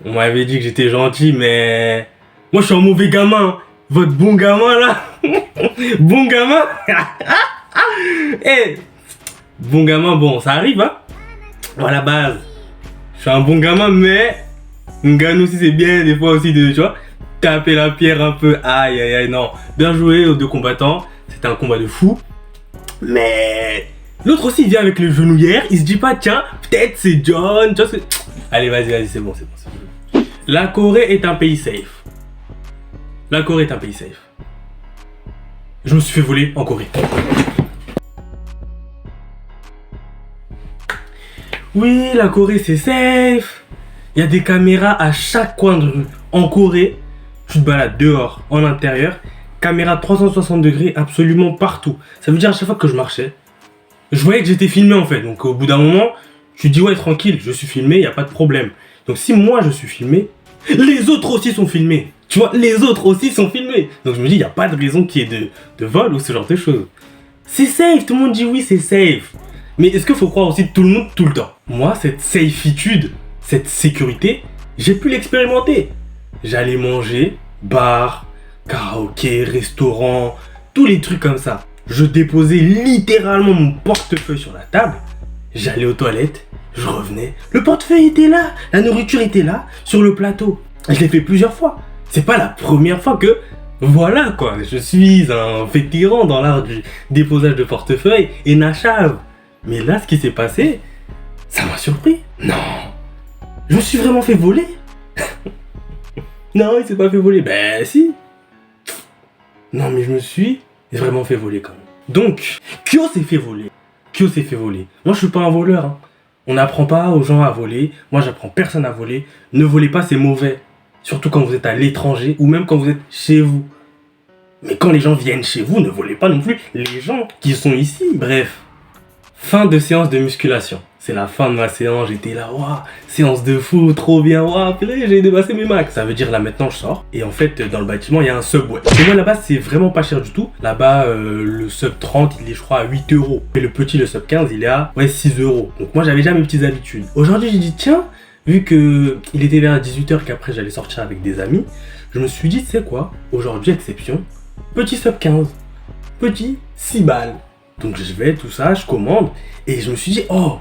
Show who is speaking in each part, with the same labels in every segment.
Speaker 1: On m'avait dit que j'étais gentil, mais moi je suis un mauvais gamin. Votre bon gamin là. Bon gamin. Eh, bon gamin, bon, ça arrive, hein. Bon, à la base, je suis un bon gamin, mais une gagne aussi, c'est bien des fois aussi de, tu vois, taper la pierre un peu. Aïe, aïe, aïe, non. Bien joué aux deux combattants. C'était un combat de fou. Mais l'autre aussi, il vient avec les genouillères. Il se dit pas, tiens, peut-être c'est John. Tu vois, allez, vas-y, c'est bon, c'est bon. La Corée est un pays safe. La Corée est un pays safe. Je me suis fait voler en Corée. Oui, la Corée c'est safe. Il y a des caméras à chaque coin de rue. En Corée, tu te balades dehors, en intérieur. Caméra 360 degrés absolument partout. Ça veut dire à chaque fois que je marchais, je voyais que j'étais filmé en fait. Donc au bout d'un moment, tu te dis ouais tranquille, je suis filmé, il n'y a pas de problème. Donc si moi je suis filmé, les autres aussi sont filmés. Tu vois, les autres aussi sont filmés. Donc je me dis, il n'y a pas de raison qu'il y ait de vol ou ce genre de choses. C'est safe, tout le monde dit oui, c'est safe. Mais est-ce qu'il faut croire aussi tout le monde tout le temps? Moi, cette safeitude, cette sécurité, j'ai pu l'expérimenter. J'allais manger, bar, karaoké, restaurant, tous les trucs comme ça. Je déposais littéralement mon portefeuille sur la table. J'allais aux toilettes, je revenais. Le portefeuille était là, la nourriture était là, sur le plateau. Je l'ai fait plusieurs fois. C'est pas la première fois que, voilà quoi, je suis un vétéran dans l'art du déposage de portefeuille et n'achave. Mais là, ce qui s'est passé, ça m'a surpris. Non, je me suis vraiment fait voler. Non, il s'est pas fait voler. Ben si. Non, mais je me suis vraiment fait voler quand même. Donc, Kyo s'est fait voler. Kyo s'est fait voler. Moi, je suis pas un voleur. Hein. On n'apprend pas aux gens à voler. Moi, j'apprends personne à voler. Ne volez pas, c'est mauvais. Surtout quand vous êtes à l'étranger ou même quand vous êtes chez vous. Mais quand les gens viennent chez vous, ne volez pas non plus les gens qui sont ici. Bref, fin de séance de musculation. C'est la fin de ma séance, j'étais là, waouh, séance de fou, trop bien, waouh, j'ai dépassé mes max. Ça veut dire là maintenant je sors. Et en fait, dans le bâtiment, il y a un Subway. Et moi là-bas, c'est vraiment pas cher du tout. Là-bas, le sub 30, il est je crois à 8 €. Et le petit, le sub 15, il est à 6 €. Donc moi, j'avais déjà mes petites habitudes. Aujourd'hui, j'ai dit, tiens, vu qu'il était vers 18h qu'après j'allais sortir avec des amis, je me suis dit, tu sais quoi, aujourd'hui, exception, petit sub 15, petit 6 balles. Donc je vais, tout ça, je commande, et je me suis dit, oh,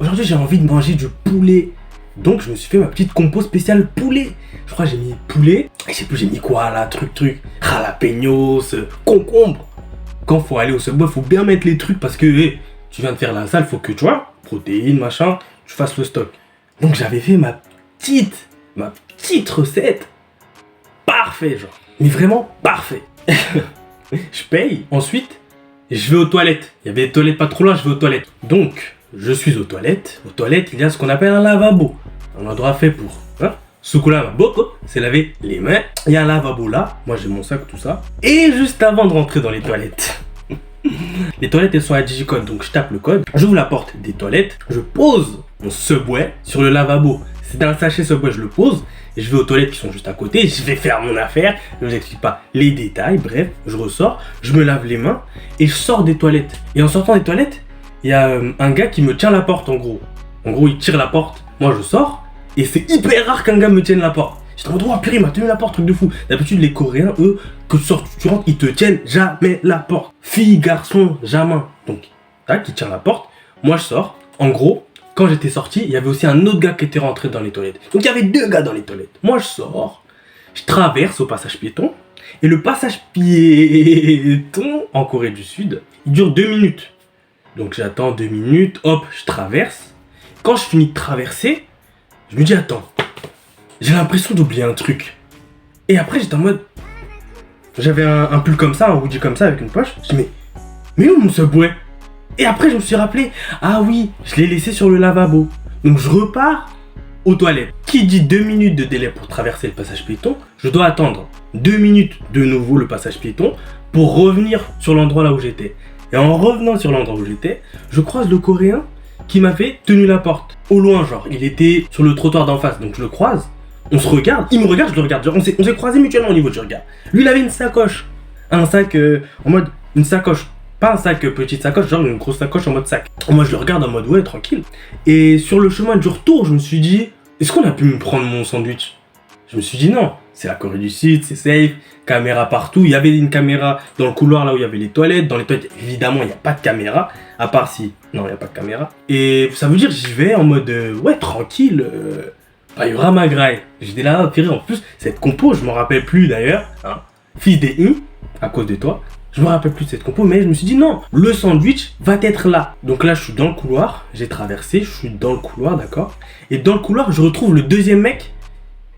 Speaker 1: aujourd'hui j'ai envie de manger du poulet. Donc je me suis fait ma petite compo spéciale poulet. Je crois que j'ai mis poulet, et je sais plus j'ai mis quoi là, truc, jalapenos, concombre. Quand faut aller au Subway, faut bien mettre les trucs parce que hey, tu viens de faire la salle, faut que tu vois, protéines, machin, tu fasses le stock. Donc j'avais fait ma petite recette. Parfait, genre. Mais vraiment parfait. Je paye. Ensuite, je vais aux toilettes. Il y avait des toilettes pas trop loin, je vais aux toilettes. Donc, je suis aux toilettes. Aux toilettes, il y a ce qu'on appelle un lavabo. Un endroit fait pour. Hein? Lavabo, c'est laver les mains. Il y a un lavabo là. Moi, j'ai mon sac, tout ça. Et juste avant de rentrer dans les toilettes, les toilettes, elles sont à digicode. Donc, je tape le code. J'ouvre la porte des toilettes. Je pose mon Subway sur le lavabo. C'est un sachet Subway, je le pose. Et je vais aux toilettes qui sont juste à côté. Je vais faire mon affaire. Je ne vous explique pas les détails. Bref, je ressors. Je me lave les mains. Et je sors des toilettes. Et en sortant des toilettes, il y a un gars qui me tient la porte en gros. En gros, il tire la porte. Moi, je sors. Et c'est hyper rare qu'un gars me tienne la porte. J'étais en mode, oh purée, il m'a tenu la porte, truc de fou. D'habitude, les Coréens, eux, que tu sors, tu rentres, ils te tiennent jamais la porte. Fille, garçon, jamais. Donc, tac, il tient la porte. Moi, je sors. En gros, quand j'étais sorti, il y avait aussi un autre gars qui était rentré dans les toilettes. Donc, il y avait deux gars dans les toilettes. Moi, je sors. Je traverse au passage piéton. Et le passage piéton en Corée du Sud, il dure 2 minutes. Donc, j'attends 2 minutes. Hop, je traverse. Quand je finis de traverser, je me dis, attends, j'ai l'impression d'oublier un truc. Et après, j'étais en mode... J'avais un pull comme ça, un hoodie comme ça, avec une poche. Je dis, mais où mon Subway? Et après, je me suis rappelé, ah oui, je l'ai laissé sur le lavabo. Donc, je repars aux toilettes. Qui dit 2 minutes de délai pour traverser le passage piéton, je dois attendre 2 minutes de nouveau le passage piéton pour revenir sur l'endroit là où j'étais. Et en revenant sur l'endroit où j'étais, je croise le Coréen qui m'avait tenu la porte. Au loin, genre, il était sur le trottoir d'en face, donc je le croise. On se regarde, il me regarde, je le regarde. Genre, on s'est croisés mutuellement au niveau du regard. Lui, il avait une sacoche. Un sac en mode, une sacoche. Pas un sac petite sacoche, genre une grosse sacoche en mode sac. Moi, je le regarde en mode, ouais, tranquille. Et sur le chemin du retour, je me suis dit, est-ce qu'on a pu me prendre mon sandwich? Je me suis dit non, c'est la Corée du Sud, c'est safe, caméra partout. Il y avait une caméra dans le couloir là où il y avait les toilettes. Dans les toilettes, évidemment, il n'y a pas de caméra. À part si, non, il n'y a pas de caméra. Et ça veut dire j'y vais en mode, ouais, tranquille. Il y aura ma graille. J'étais là, pire, en plus, cette compo, je m'en rappelle plus d'ailleurs. Hein, fils des I, à cause de toi. Je me rappelle plus de cette compo, mais je me suis dit non, le sandwich va être là. Donc là, je suis dans le couloir, j'ai traversé, je suis dans le couloir, d'accord. Et dans le couloir, je retrouve le deuxième mec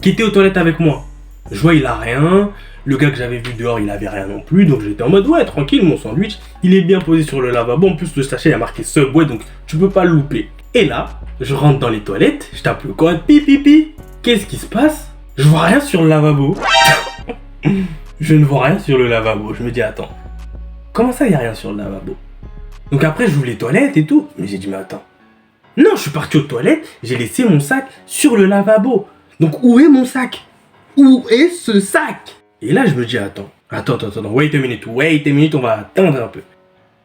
Speaker 1: qui était aux toilettes avec moi. Je vois, il a rien. Le gars que j'avais vu dehors, il avait rien non plus. Donc j'étais en mode, ouais, tranquille, mon sandwich, il est bien posé sur le lavabo. En plus, le sachet, il a marqué Subway, donc tu peux pas le louper. Et là, je rentre dans les toilettes, je tape le code, pipi. Qu'est-ce qui se passe? Je vois rien sur le lavabo. Je ne vois rien sur le lavabo. Je me dis, attends, comment ça, il n'y a rien sur le lavabo? Donc après, j'ouvre les toilettes et tout. Mais j'ai dit, mais attends. Non, je suis parti aux toilettes, j'ai laissé mon sac sur le lavabo. Donc où est mon sac? Où est ce sac? Et là, je me dis, attends, wait a minute, on va attendre un peu.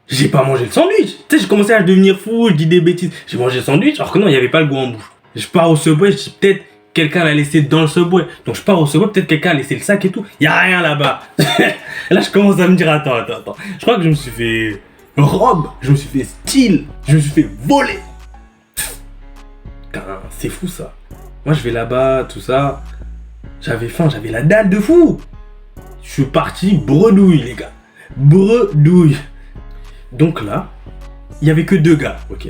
Speaker 1: J'ai pas mangé le sandwich. Tu sais, j'ai commencé à devenir fou, je dis des bêtises. J'ai mangé le sandwich, alors que non, il n'y avait pas le goût en bouche. Je pars au Subway, je dis peut-être quelqu'un l'a laissé dans le Subway. Donc je pars au Subway, peut-être quelqu'un a laissé le sac et tout. Il n'y a rien là-bas. Là, je commence à me dire, attends. Je crois que je me suis fait robe, je me suis fait style, je me suis fait voler. Putain, c'est fou ça. Moi, je vais là-bas, tout ça. J'avais faim, j'avais la dalle de fou. Je suis parti bredouille, les gars. Bredouille. Donc là, il y avait que deux gars, ok.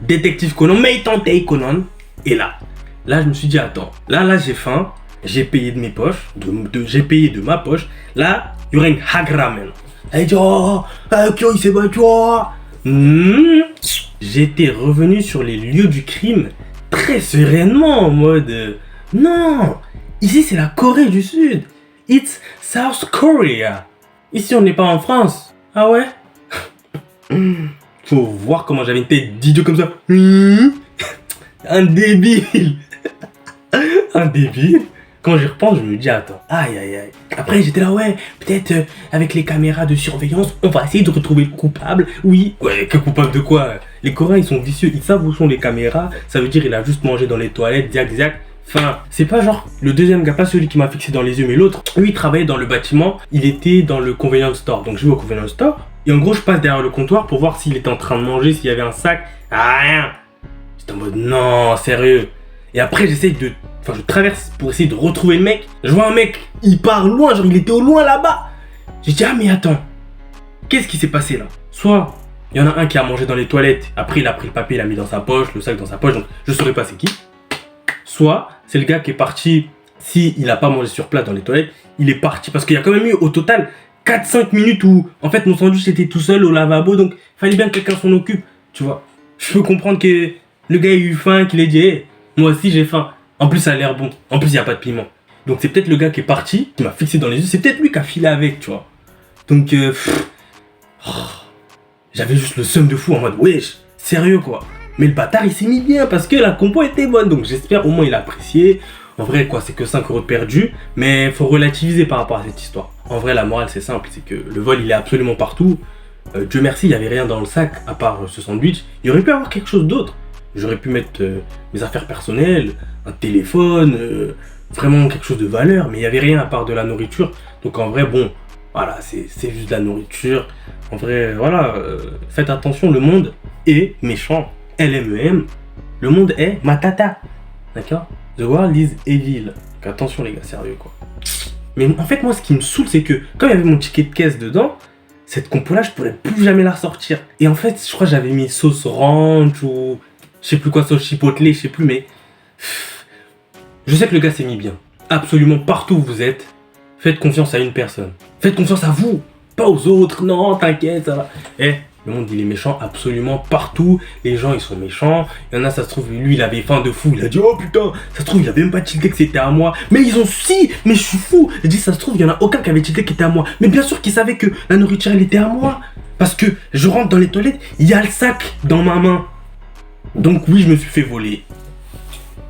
Speaker 1: Détective Conan, Maytantei Conan. Et là, je me suis dit, attends. Là, j'ai faim. J'ai payé de mes poches. J'ai payé de ma poche. Là, il y aurait une hagramen. Elle dit, oh, Kyo, il s'est battu. J'étais revenu sur les lieux du crime très sereinement en mode, non. Ici, c'est la Corée du Sud. It's South Korea. Ici, on n'est pas en France. Ah ouais? Faut voir comment j'avais une tête d'idiot comme ça. Un débile. Un débile. Quand j'y repense, je me dis, attends, aïe. Après, j'étais là, ouais, peut-être avec les caméras de surveillance, on va essayer de retrouver le coupable. Oui, ouais, que coupable de quoi? Les Coréens, ils sont vicieux, ils savent où sont les caméras. Ça veut dire il a juste mangé dans les toilettes, diac. Enfin, c'est pas genre le deuxième gars, pas celui qui m'a fixé dans les yeux, mais l'autre. Lui, il travaillait dans le bâtiment, il était dans le convenience store. Donc je vais au convenience store, et en gros, je passe derrière le comptoir pour voir s'il était en train de manger, s'il y avait un sac. Rien. J'étais en mode, non, sérieux. Et après, je traverse pour essayer de retrouver le mec. Je vois un mec, il part loin, genre il était au loin là-bas. J'ai dit, ah mais attends, qu'est-ce qui s'est passé là? Soit, il y en a un qui a mangé dans les toilettes, après il a pris le papier, il l'a mis dans sa poche, le sac dans sa poche, donc je saurais pas c'est qui. Soit, c'est le gars qui est parti, si il a pas mangé sur place dans les toilettes, il est parti, parce qu'il y a quand même eu au total 4-5 minutes où, en fait, mon sandwich était tout seul au lavabo, donc il fallait bien que quelqu'un s'en occupe, tu vois. Je peux comprendre que le gars ait eu faim, qu'il ait dit, hey, moi aussi j'ai faim. En plus, ça a l'air bon. En plus, il n'y a pas de piment. Donc, c'est peut-être le gars qui est parti, qui m'a fixé dans les yeux. C'est peut-être lui qui a filé avec, tu vois. Donc, j'avais juste le seum de fou en mode, wesh, sérieux quoi. Mais le bâtard, il s'est mis bien parce que la compo était bonne. Donc, j'espère au moins il a apprécié. En vrai, quoi, c'est que 5 € de perdu. Mais il faut relativiser par rapport à cette histoire. En vrai, la morale, c'est simple. C'est que le vol, il est absolument partout. Dieu merci, il n'y avait rien dans le sac à part ce sandwich. Il aurait pu avoir quelque chose d'autre. J'aurais pu mettre mes affaires personnelles, un téléphone, vraiment quelque chose de valeur, mais il n'y avait rien à part de la nourriture. Donc en vrai, bon, voilà, c'est juste de la nourriture. En vrai, voilà, faites attention, le monde est méchant. LMEM, le monde est matata. D'accord? The world is evil. Donc attention les gars, sérieux quoi. Mais en fait, moi, ce qui me saoule, c'est que quand il y avait mon ticket de caisse dedans, cette compo-là, je pourrais plus jamais la ressortir. Et en fait, je crois que j'avais mis sauce ranch ou je sais plus quoi, sauce chipotle, je sais plus, mais je sais que le gars s'est mis bien. Absolument partout où vous êtes, faites confiance à une personne. Faites confiance à vous, pas aux autres. Non, t'inquiète, ça va. Le monde, il est méchant absolument partout. Les gens, ils sont méchants. Il y en a, ça se trouve, lui, il avait faim de fou. Il a dit, oh putain, ça se trouve, il avait même pas tilté que c'était à moi. Mais ils ont si, mais je suis fou. J'ai dit, ça se trouve, il y en a aucun qui avait tilté que c'était à moi. Mais bien sûr qu'ils savaient que la nourriture, elle était à moi. Parce que je rentre dans les toilettes, il y a le sac dans ma main. Donc oui, je me suis fait voler.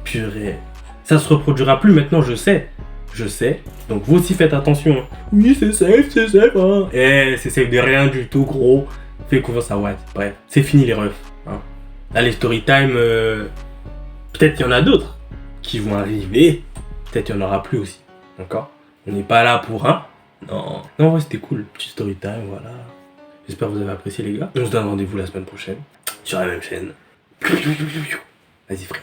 Speaker 1: Purée. Ça se reproduira plus maintenant, je sais. Je sais. Donc vous aussi faites attention. Oui, c'est safe, hein. Eh, c'est safe de rien du tout, gros. Fais confiance à Watt. Bref, c'est fini les refs. Hein. Là, les story time, peut-être qu'il y en a d'autres qui vont arriver. Peut-être qu'il n'y en aura plus aussi. D'accord? On n'est pas là pour un. Non. Non, ouais, c'était cool. Petit story time, voilà. J'espère que vous avez apprécié, les gars. On se donne rendez-vous la semaine prochaine. Sur la même chaîne. Vas-y, frère.